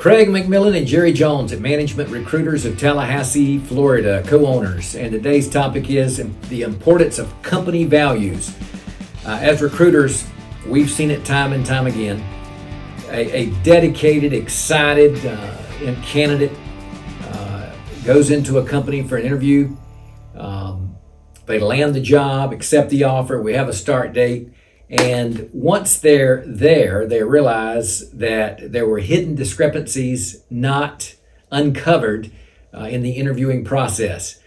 Craig McMillan and Jerry Jones at Management Recruiters of Tallahassee, Florida, co-owners. And today's topic is the importance of company values. As recruiters, we've seen it time and time again. A dedicated, excited candidate goes into a company for an interview. They land the job, accept the offer. We have a start date. And once they're there, they realize that there were hidden discrepancies not uncovered in the interviewing process.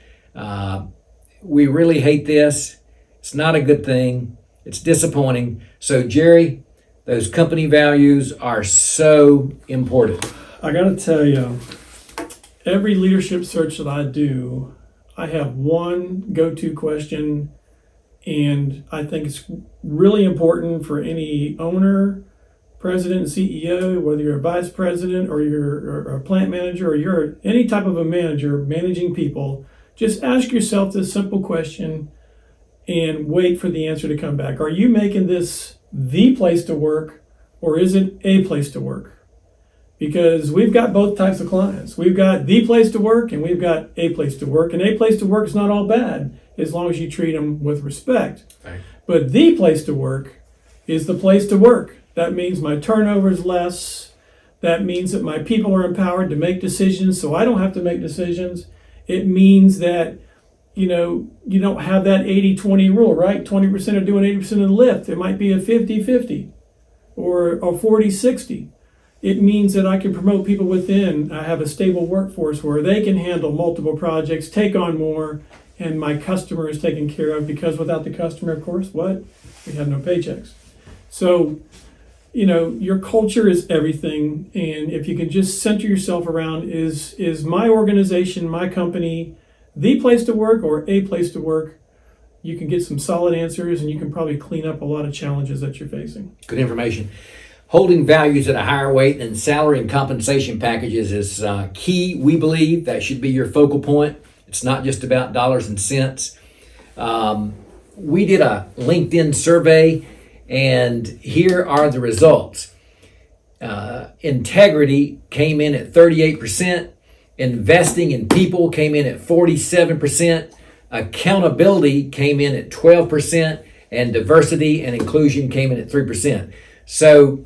We really hate this. It's not a good thing. It's disappointing. So, Jerry, those company values are so important. I got to tell you, every leadership search that I do, I have one go-to question. And I think it's really important for any owner, president, CEO, whether you're a vice president or you're a plant manager or you're any type of a manager managing people, just ask yourself this simple question and wait for the answer to come back. Are you making this the place to work or is it a place to work? Because we've got both types of clients. We've got the place to work and we've got a place to work. And a place to work is not all bad as long as you treat them with respect. Right. But the place to work is the place to work. That means my turnover is less. That means that my people are empowered to make decisions so I don't have to make decisions. It means that, you don't have that 80-20 rule, right? 20% are doing 80% of the lift. It might be a 50-50 or a 40-60. It means that I can promote people within. I have a stable workforce where they can handle multiple projects, take on more, and my customer is taken care of, because without the customer, of course, what? We have no paychecks. So, your culture is everything. And if you can just center yourself around, is my organization, my company, the place to work or a place to work, you can get some solid answers and you can probably clean up a lot of challenges that you're facing. Good information. Holding values at a higher weight than salary and compensation packages is key. We believe that should be your focal point. It's not just about dollars and cents. We did a LinkedIn survey, and here are the results. Integrity came in at 38%. Investing in people came in at 47%. Accountability came in at 12%. And diversity and inclusion came in at 3%. So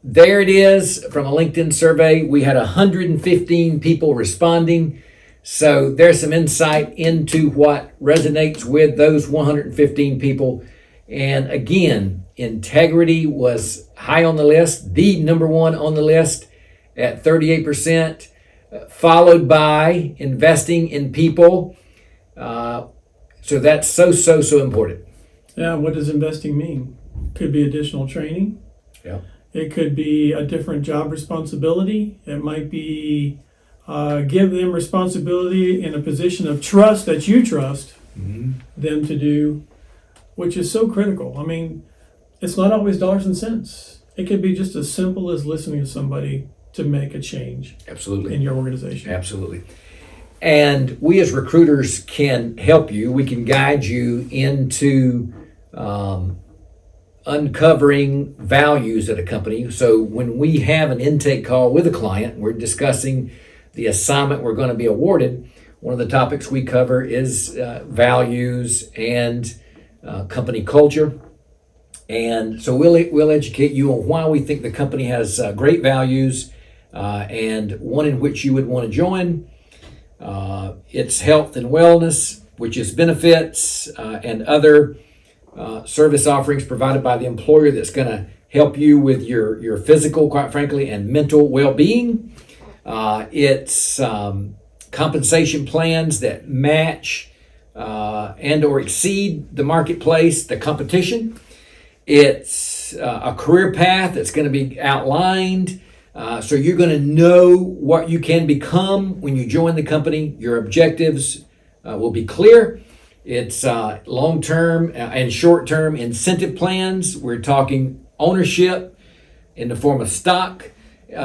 there it is from a LinkedIn survey. We had 115 people responding. So there's some insight into what resonates with those 115 people. And again, integrity was high on the list, the number one on the list at 38%, followed by investing in people. So that's so important. Yeah, what does investing mean? Could be additional training. Yeah. It could be a different job responsibility. It might be give them responsibility in a position of trust that you trust them to do, which is so critical. I mean, it's not always dollars and cents. It could be just as simple as listening to somebody to make a change. Absolutely. In your organization. Absolutely. And we as recruiters can help you. We can guide you into uncovering values at a company. So when we have an intake call with a client, we're discussing the assignment we're going to be awarded. One of the topics we cover is values and company culture. And so we'll educate you on why we think the company has great values and one in which you would want to join. It's health and wellness, which is benefits and other service offerings provided by the employer that's going to help you with your physical, quite frankly, and mental well-being. It's compensation plans that match and or exceed the marketplace, the competition. It's a career path that's going to be outlined. So you're going to know what you can become when you join the company. Your objectives will be clear. It's long-term and short-term incentive plans. We're talking ownership in the form of stock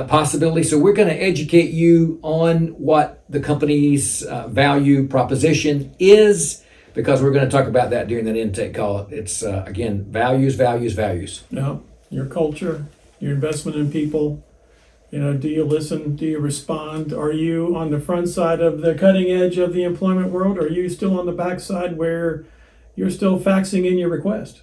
possibility. So we're going to educate you on what the company's value proposition is, because we're going to talk about that during that intake call. It's, again, values. Yeah, your culture, your investment in people, Do you listen? Do you respond? Are you on the front side of the cutting edge of the employment world? Or are you still on the back side where you're still faxing in your request?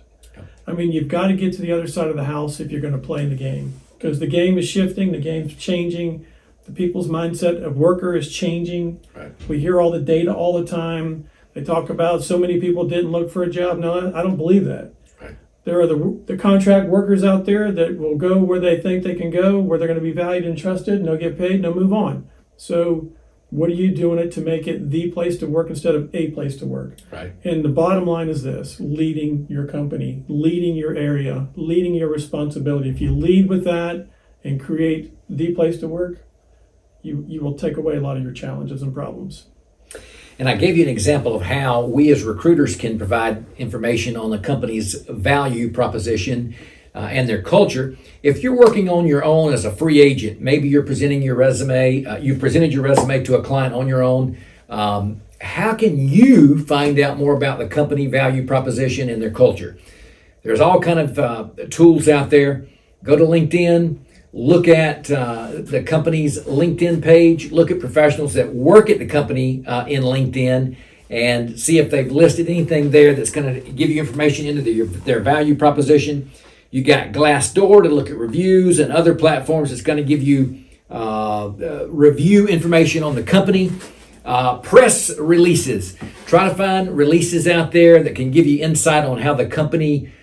I mean, you've got to get to the other side of the house if you're going to play the game, because the game is shifting, the game's changing, the people's mindset of worker is changing. Right. We hear all the data all the time. They talk about so many people didn't look for a job. No, I don't believe that. Right. There are the contract workers out there that will go where they think they can go, where they're going to be valued and trusted, and they'll get paid, and they'll move on. So what are you doing it to make it the place to work instead of a place to work? Right. And the bottom line is this: leading your company, leading your area, leading your responsibility. If you lead with that and create the place to work, you will take away a lot of your challenges and problems. And I gave you an example of how we as recruiters can provide information on the company's value proposition and their culture. If you're working on your own as a free agent, maybe you're presenting your resume, you've presented your resume to a client on your own. How can you find out more about the company value proposition and their culture? There's all kind of tools out there. Go to LinkedIn, look at the company's LinkedIn page, look at professionals that work at the company in LinkedIn, and see if they've listed anything there that's going to give you information into their value proposition. You got Glassdoor to look at reviews, and other platforms that's going to give you review information on the company. Press releases. Try to find releases out there that can give you insight on how the company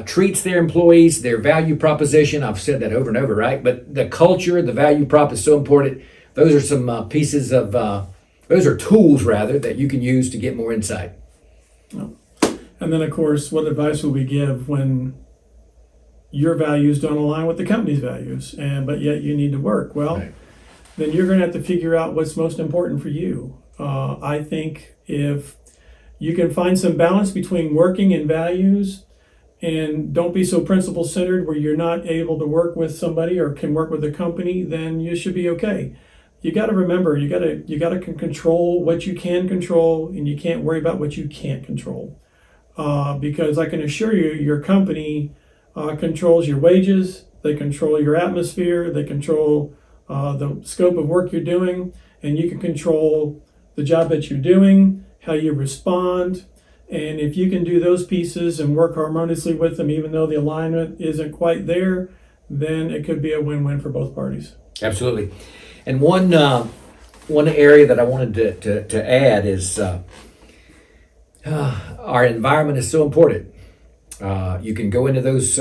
treats their employees, their value proposition. I've said that over and over, right? But the culture, the value prop is so important. Those are some pieces of, those are tools rather, that you can use to get more insight. And then, of course, what advice will we give when your values don't align with the company's values, but yet you need to work? Well, right. Then you're going to have to figure out what's most important for you. I think if you can find some balance between working and values, and don't be so principle centered where you're not able to work with somebody or can work with a company, then you should be okay. You got to remember, you got to control what you can control, and you can't worry about what you can't control. Because I can assure you, your company controls your wages, they control your atmosphere, they control the scope of work you're doing, and you can control the job that you're doing, how you respond. And if you can do those pieces and work harmoniously with them, even though the alignment isn't quite there, then it could be a win-win for both parties. Absolutely. And one area that I wanted to add is our environment is so important. You can go into those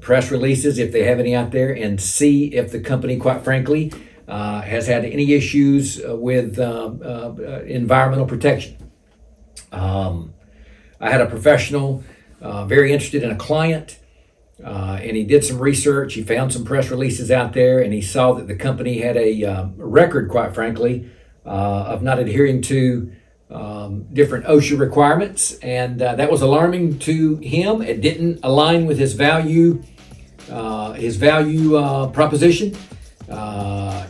press releases, if they have any out there, and see if the company, quite frankly, has had any issues with environmental protection. I had a professional very interested in a client, and he did some research. He found some press releases out there, and he saw that the company had a record, quite frankly, of not adhering to different OSHA requirements, and that was alarming to him. It didn't align with his value proposition,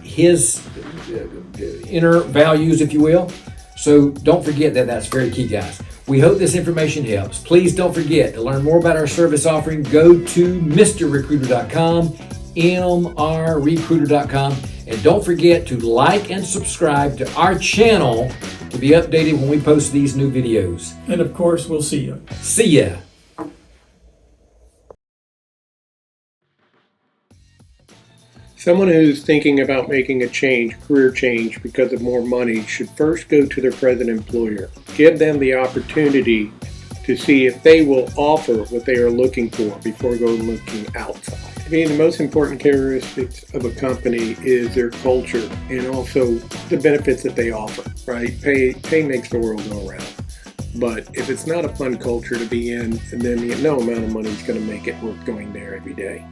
his inner values, if you will. So don't forget that that's very key, guys. We hope this information helps. Please don't forget to learn more about our service offering. Go to mrrecruiter.com, mrrecruiter.com, and don't forget to like and subscribe to our channel to be updated when we post these new videos. And of course, we'll see you. See ya. Someone who's thinking about making a change, career change because of more money, should first go to their present employer. Give them the opportunity to see if they will offer what they are looking for before going looking outside. To me, the most important characteristics of a company is their culture and also the benefits that they offer, right? Pay makes the world go around. But if it's not a fun culture to be in, then no amount of money is going to make it worth going there every day.